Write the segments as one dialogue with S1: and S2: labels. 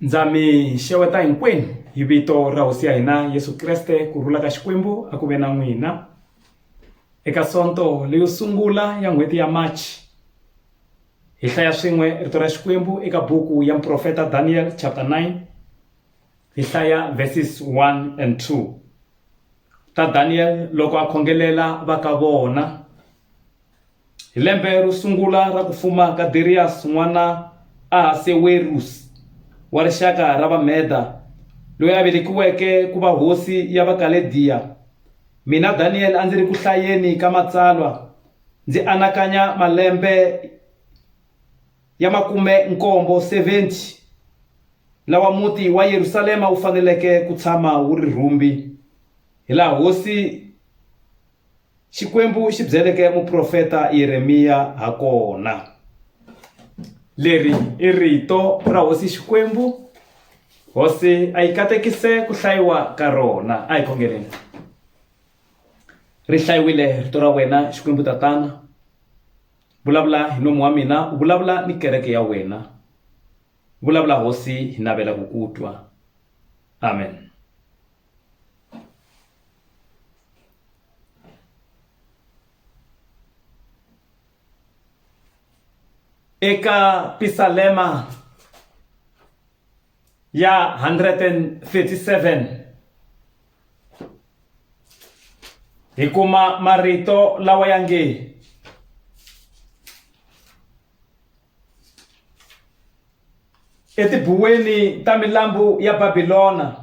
S1: Ndzami xeweta hinkwenu hi vito ra hosi ya hina Yesu Kreste ku rhula ka Xikwembu a ku ve na n'wina eka sonto leyo sungula ya n'hweti ya March. Hi hlaya swin'we rito ra Xikwembu eka buku ya Profeta Daniel chapter 9. Hi hlaya verses 1 and 2. Ta Daniel loko a khongelela va ka vona hi lembe ro sungula ra ku fuma ka Darius n'wana Ahasuerus wa rixaka ra Vameda loyi a velekiweke ku va hosi ya Vakalediya. Mina Daniel a ndzi ri ku hlayeni ka matsalwa ndzi anakanya malembe ya 70 lawa muti wa Yerusalema wu faneleke ku tshama wu ri rhumbi, hi laha hosi Xikwembu xi byeleke muprofeta Yeremiya ha kona. Leri i rito ra hosi Xikwembu, hosi a yi katekise ku hlayiwa ka rona. A hi khongeleni. Ri hlayiwile rito ra wena Xikwembu tatana, vulavula hi nomu wa mina, u vulavula ni kereke ya wena, vulavula hosi hi navela ku ku twa. Amen. Eka Psalma ya 137 hi kuma marito lawa ya nge etibuweni ta milambu ya Babilona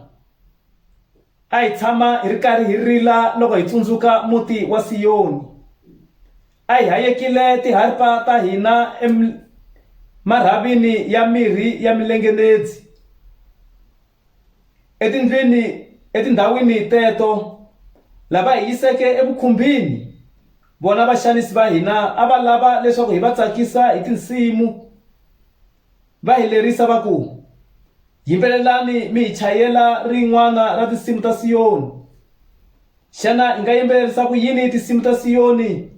S1: a hi tshama hi ri karhi hi rila loko hi tsundzuka muti wa Siyoni. A hi hayekile tiharpa ta hina marhavini ya mirhi ya milengenedzi. Etindhawini teto lava hi yiseke evukhumbini, vona vaxanisi va hina a va lava leswaku hi va tsakisa hi tinsimu, va hi lerisa va ku yimbelelani mi hi chayela rin'wana ra tinsimu ta Siyoni. Xana hi nga yimbelerisa ku yini tinsimu ta Siyoni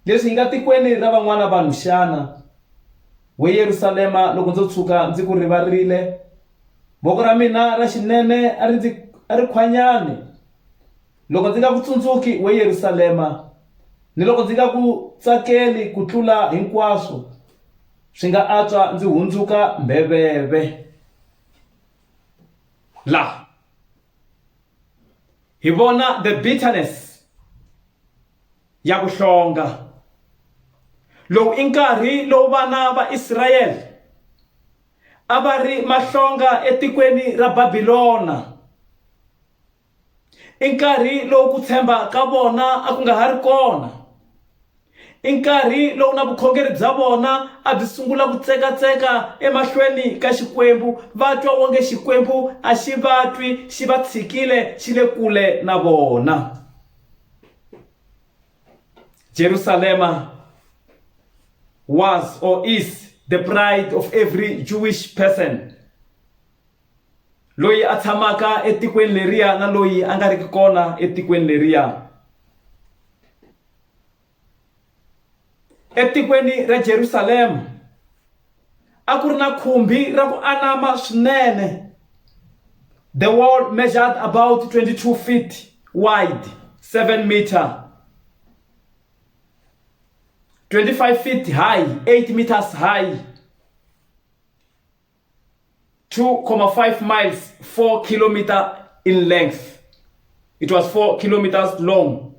S1: leswi hi nga tikweni ra van'wana vanhu xana? We Yerusalema, loko ndzo tshuka ndzi ku rivarile, voko ra mina ra xinene a ri khwanyani. Loko ndzi nga ku tsundzuki we Yerusalema, ni loko ndzi nga ku tsakeli ku tlula hinkwaswo, swi nga antswa ndzi hundzuka mbheveve. La hi vona the bitterness ya ku hlonga. Lowu i nkarhi lowu vana va Israyele a va ri mahlonga etikweni ra Babilona. I nkarhi lowu ku tshemba ka vona a ku nga ha ri kona. I nkarhi lowu na vukhongeri bya vona a byi sungula ku tsekatseka emahlweni ka Xikwembu. Va twa onge Xikwembu a xi va twi, xi va tshikile, xi le kule na vona. Jerusalem was or is the pride of every Jewish person. Loyi a tshamaka etikweni leriya na loyi a nga riki kona etikweni leriya. Etikweni ra Jerusalem a ku ri na khumbi ra ku anama swinene. The wall measured about 22 feet wide, 7 meter. 25 feet high, 8 meters high, 2.5 miles, 4 kilometers in length. It was 4 kilometers long.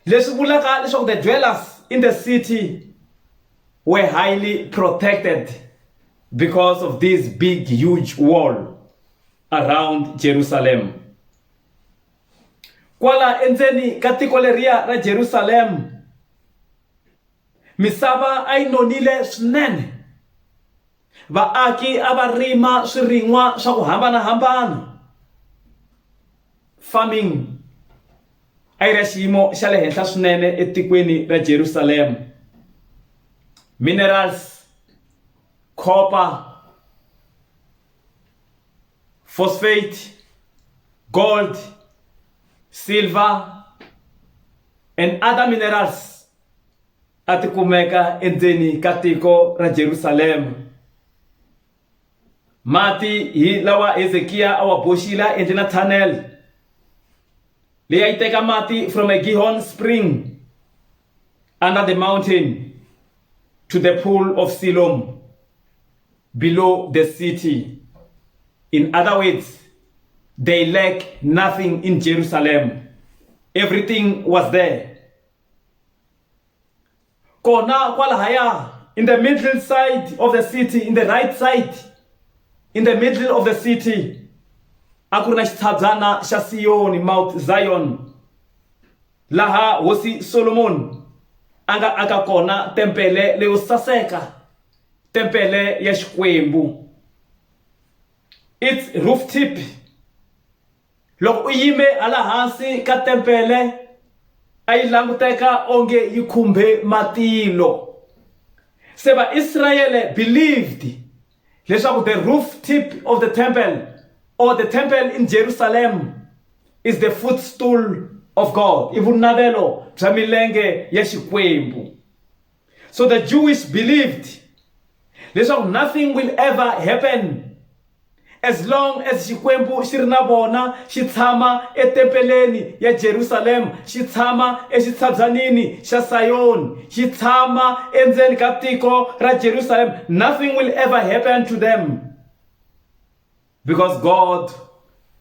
S1: Leswi vulaka leswaku the dwellers in the city were highly protected because of this big, huge wall around Jerusalem. Kwala endzeni ka tiko leriya ra Jerusalem, misava a yi nonile swinene. Vaaki a va rima swirin'wa swa ku hambanahambana. Farming a yi ri xiyimo xa le henhla swinene etikweni ra Jerusalem. Minerals, copper, phosphate, gold, silver and other minerals atikumeka endzeni ka tiko ra Jerusalem. mati hi lawa Hezekiah awaboxila endleni tunnel leyi yi teka mati from a Gihon spring under the mountain to the pool of Siloam below the city. In other words, they lack nothing in Jerusalem. Everything was there. Kona kwalahaya, in the middle side of the city, in the right side, in the middle of the city, akurna xithabyana xa Siyoni, Mount Zion, laha hosi Solomon anga aka kona tempele leyo saseka, tempele ya Xikwembu. Its roof tip, loko u yime ala hansi ka tempele ay languteka onge yi khumbe matilo. Se va Israel believed leswaku the roof tip of the temple, or the temple in Jerusalem, is the footstool of God, ivunavelo bya milenge ya Xikwembu. So the Jewish believed leswaku nothing will ever happen as long as Xikwembu xi ri na vona, xi tshama etempeleni ya Jerusalem, xi tshama exitshabyanini xa Sayoni, xi tshama endzeni ka tiko ra Jerusalem. Nothing will ever happen to them because God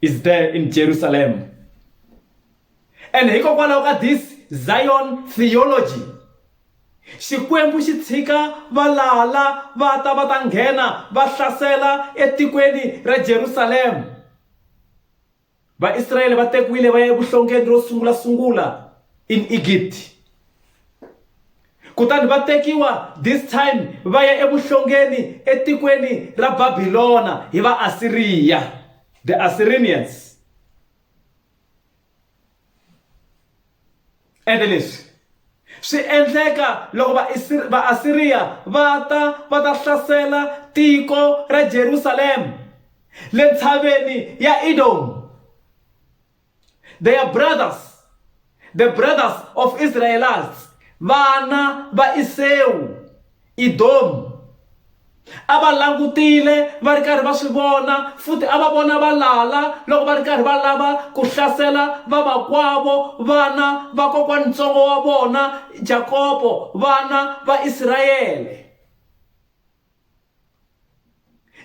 S1: is there in Jerusalem. And hikokwalaho ka this Zion theology, Xikwembu xi tshika valala va ta nghena va hlasela etikweni ra Jerusalem. Va-Israyele va tekiwile va ya evuhlongeni ro sungula in Egypt. Kutani va tekiwa this time va ya evuhlongeni etikweni ra Babylona hi va-Assyria, the Assyrians. And leswi swi endleka loko va-Assyria va ta hlasela tiko ra Jerusalem le ntshaveni ya Edom. Their brothers, the brothers of Israelites, vana va Esau, Edom, ava langutile va ri karhi va swi vona, futhi ava vona valala loko va ri karhi va lava ku hlasela vamakwavo, vana va kokwanitsongo wa vona Jakobo, vana va Israyele.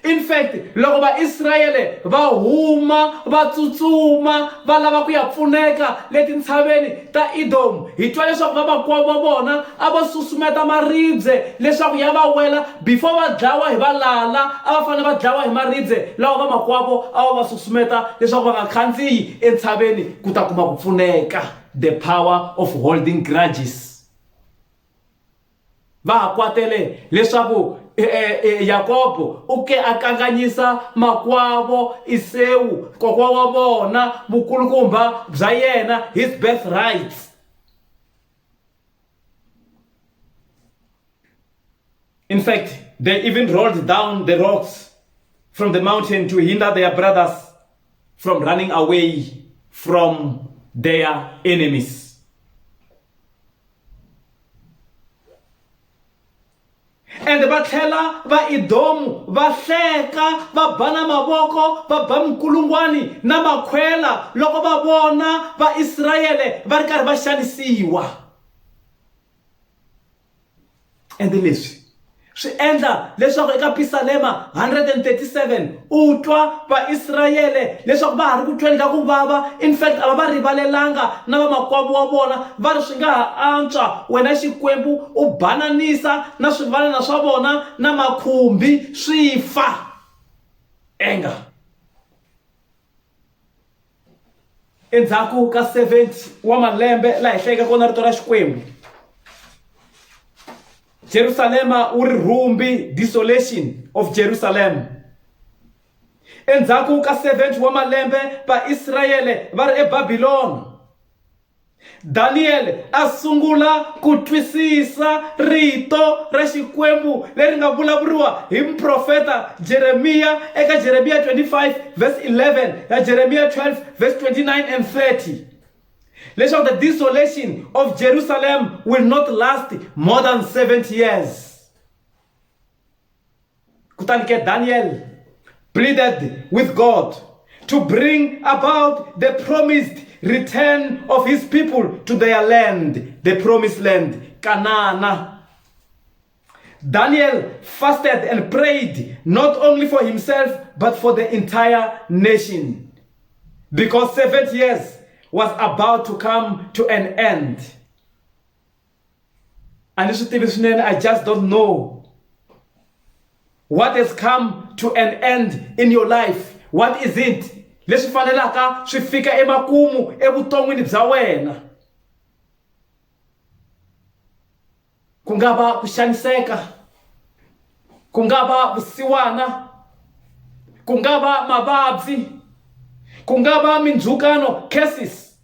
S1: In fact, loko va-Israyele va huma va tsutsuma va lava ku ya pfuneka le tintshaveni ta Edom, hi twa leswaku vamakwavo va vona a va susumeta maribye leswaku ya va wela. Before va dlawa hi valala a va fanele va dlawa hi maribye lawa vamakwavo a va susumeta leswaku va nga khandziyi entshaveni ku ta kuma ku pfuneka. The power of holding grudges. Va ha kwatele leswaku Jakobo u ke a kanganyisa makwavo Esau, kokwa wa vona, vukulukumba bya yena, his birthright. In fact, they even rolled down the rocks from the mountain to hinder their brothers from running away from their enemies. And vathlela va Edom va hleka, va bana mavoko, va ba mikulungwani na makhwela loko va vona va Israyele va ri karhi va xanisiwa. And leswi swi endla leswaku eka Psalm 137 u twa va Israyele leswaku va ha ri ku tweni ka ku vava. In fact, a va rivalelanga na vamakwavo wa vona, va ri swi nga ha antswa wena Xikwembu u bananisa na swivalana swa vona na makhumbi swi fa. Enga endzhaku ka 70 wa malembe laha hi hlayeka kona rito ra Xikwembu, Jerusalem uri rumbi, desolation of Jerusalem. Endzhaku ka 70 wa malembe va Israyele va ri eBabylon. Daniel a sungula ku twisisa rito ra Xikwembu leri nga vulavuriwa hi mprofeta Jeremiah eka Jeremiah 25 verse 11 na Jeremiah 12 verse 29 and 30. Leswaku the desolation of Jerusalem will not last more than 70 years. Kutani ke Daniel pleaded with God to bring about the promised return of his people to their land, the promised land, Canaan. Daniel fasted and prayed not only for himself but for the entire nation, because 70 years was about to come to an end. And I just don't know what has come to an end in your life. What is it? Leswi fanelaka swi fika emakumu evuton'wini bya wena. Ku nga va ku xaniseka, ku nga va vusiwana, ku nga va mavabyi, ku nga va mindzhukano, cases,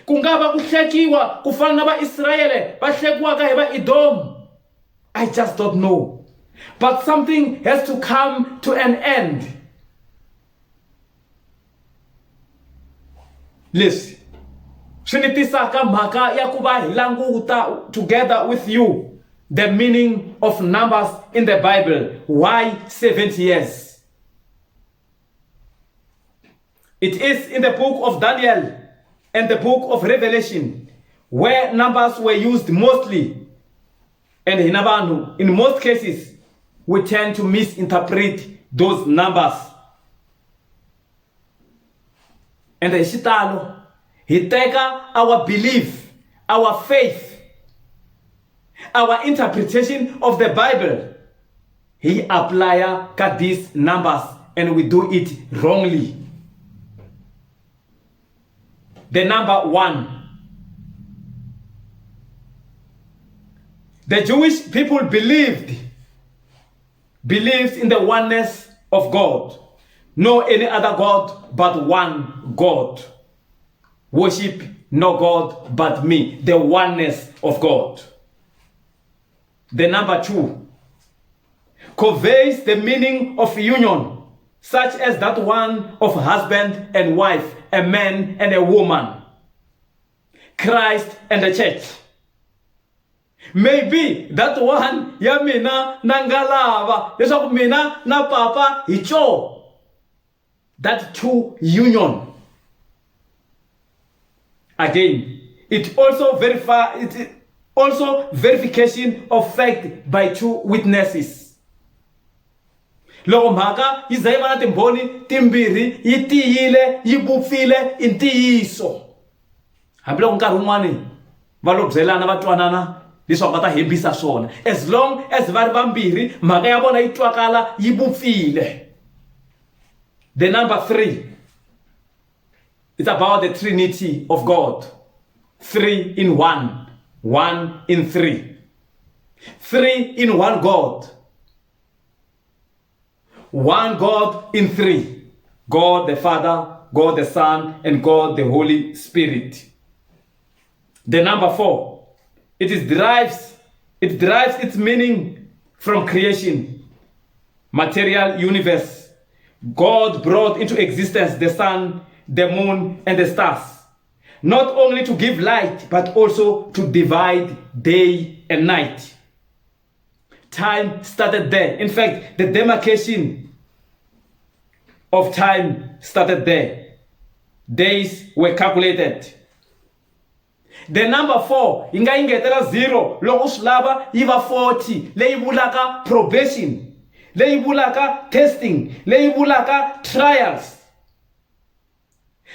S1: ku nga va ku hlekiwa ku fana na va-Israyele va hlekiwaka hi va-Edom. I just don't know. But something has to come to an end. Listen, swi ni tisaka mhaka ya ku va hi languta together with you the meaning of numbers in the Bible. Why 70 years? It is in the book of Daniel and the book of Revelation where numbers were used mostly. And in most cases, we tend to misinterpret those numbers. And the xitalo, he take our belief, our faith, our interpretation of the Bible, he apply these numbers, and we do it wrongly. The number 1. The Jewish people believed in the oneness of God. No any other God but one God. Worship no God but me. The oneness of God. The number 2 conveys the meaning of union, such as that one of husband and wife, a man and a woman, Christ and the church. Maybe that one ya mina nangalava, leswaku mina na papa hicho. That two union. Again, it also verification of fact by two witnesses. Loko mhaka yi za yi va na timbhoni timbirhi yi tiyile yi vupfile i ntiyiso. Hambiloko nkarhi wun'wani va lo byelana va twanana leswaku va ta hembisa swona. As long as va ri vambirhi mhaka ya vona yi twakala yi vupfile. The number 3, it's about the Trinity of God. 3 in 1, 1 in 3. 3 in 1 God. 1 God in 3. God the Father, God the Son, and God the Holy Spirit. The number 4, it derives its meaning from creation, material universe. God brought into existence the sun, the moon, and the stars, not only to give light, but also to divide day and night. Time started there. In fact, the demarcation of time started there. Days were calculated. The number 4, yi nga yingetela 0 loko swi lava yi va 40, leyi vulaka probation, leyi vulaka testing, leyi vulaka trials.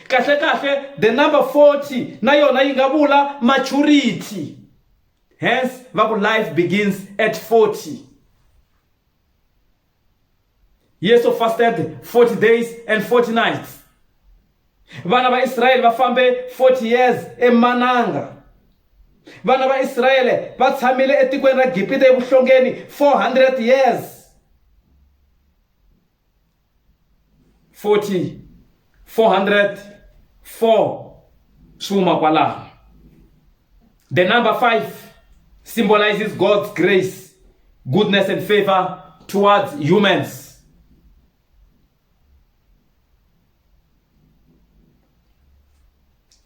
S1: Kahle the number 40 na yona yi nga vula maturity. Hence life begins at 40. Yesu fasted 40 days and 40 nights. Vana va Israel va fambe 40 years emananga. Vana va Israel va tshamile etikweni ra Gibhite evuhlongeni 400 years. 40, 400, 4 suma kwala. The number 5 symbolizes God's grace, goodness and favor towards humans.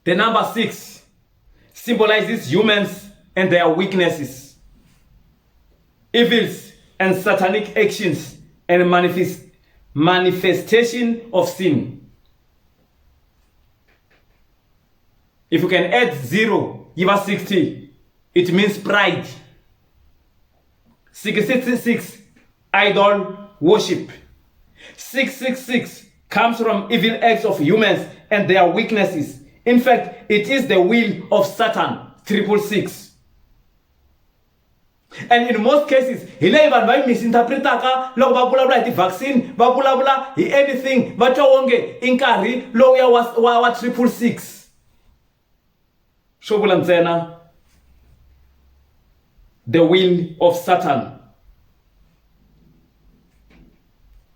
S1: The number 6 symbolizes humans and their weaknesses, evils and satanic actions and manifestation of sin. If you can add 0, give us 60. It means pride. 666, idol worship. 666 comes from evil acts of humans and their weaknesses. In fact, it is the will of Satan. 666. And in most cases, hi leyi vanhu va misinterpretaka loko va vulavula hi ti-vaccine, va vulavula hi anything, va twa onge i nkarhi lowuya wa 666. Swo vula ntsena the will of Satan.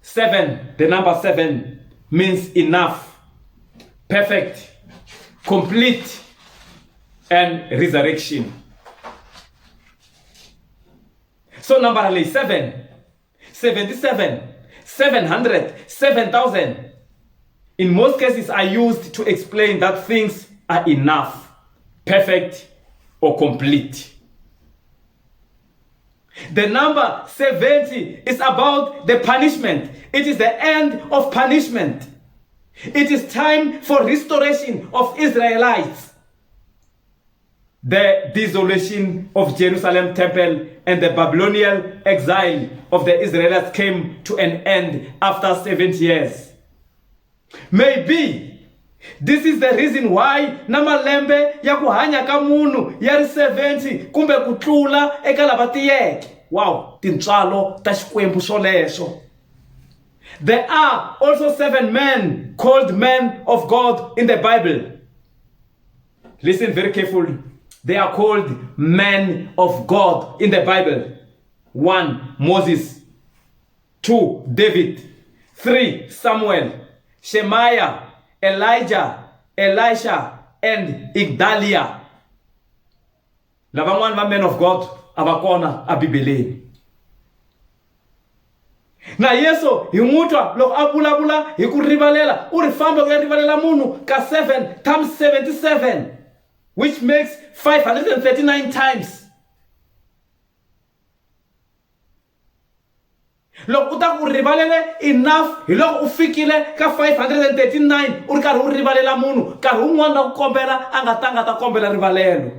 S1: 7, the number 7 means enough, perfect, complete, and resurrection. So number 7, 77, 700, 7,000 in most cases are used to explain that things are enough, perfect, or complete. The number 70 is about the punishment. It is the end of punishment. It is time for restoration of Israelites. The dissolution of Jerusalem temple and the Babylonian exile of the Israelites came to an end after 70 years. Maybe this is the reason why namalembe ya kuhanya ka munhu ya 70 kumbe ku tlula eka lava tiyeke. Wow, tintswalo ta xikwembu swoleswo. There are also 7 men called men of God in the Bible. Listen very carefully. They are called men of God in the Bible. 1, Moses. 2, David. 3, Samuel. Shemaiah, Elijah, Elisha, and Igdalia. Lavan'wana va men of God avakona a Bibeleni. Na Yesu hi mutwa loko a vulavula hi ku rivalela u ri famba ku ya rivalela munhu ka 7 times 77, which makes 539 times. Loko u ta ku rivalele enough hi loko u fikile ka 539 u ri karhi u rivalela munhu karhi un'wana na ku kombela a nga ta kombela rivalelo.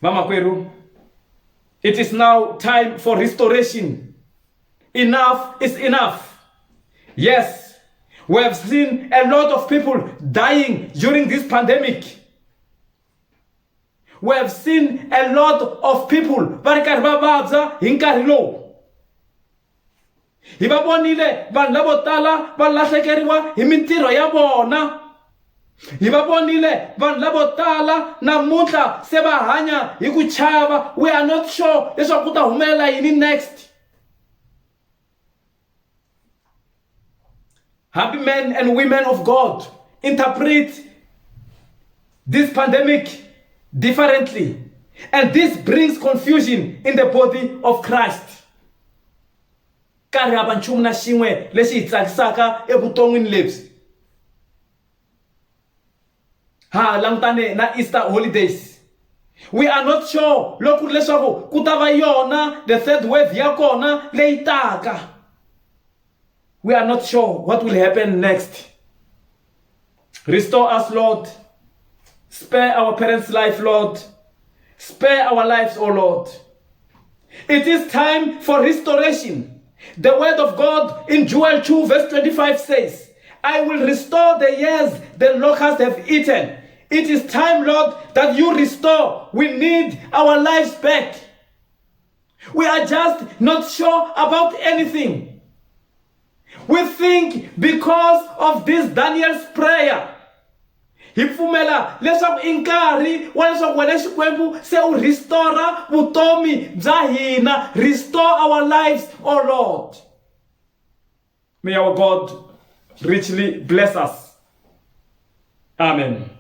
S1: Vamakwerhu, it is now time for restoration. Enough is enough. Yes, we have seen a lot of people dying during this pandemic. We have seen a lot of people va ri karhi va vabya hi nkarhi lowu. Hi va vonile vanhu lavo tala va lahlekeriwa hi mintirho ya vona. Hi va vonile vanhu lavo tala namuntlha se va hanya hi ku chava. We are not sure leswaku ku ta humelela yini next. Happy men and women of God interpret this pandemic differently, and this brings confusion in the body of Christ. Karhi hava nchumu na xin'we lexi hi tsakisaka evuton'wini lebyi. Langutane na Easter holidays. We are not sure loko leswaku ku ta va yona the third wave ya kona leyi taka. We are not sure what will happen next. Restore us, Lord. Spare our parents' life, Lord. Spare our lives, O Lord. It is time for restoration. The word of God in Joel 2 verse 25 says, I will restore the years the locusts have eaten. It is time, Lord, that you restore. We need our lives back. We are just not sure about anything. We think because of this Daniel's prayer, hi pfumela leswaku i nkarhi wa leswaku wena Xikwembu se u restore vutomi bya hina. Restore our lives, oh Lord. May our God richly bless us. Amen.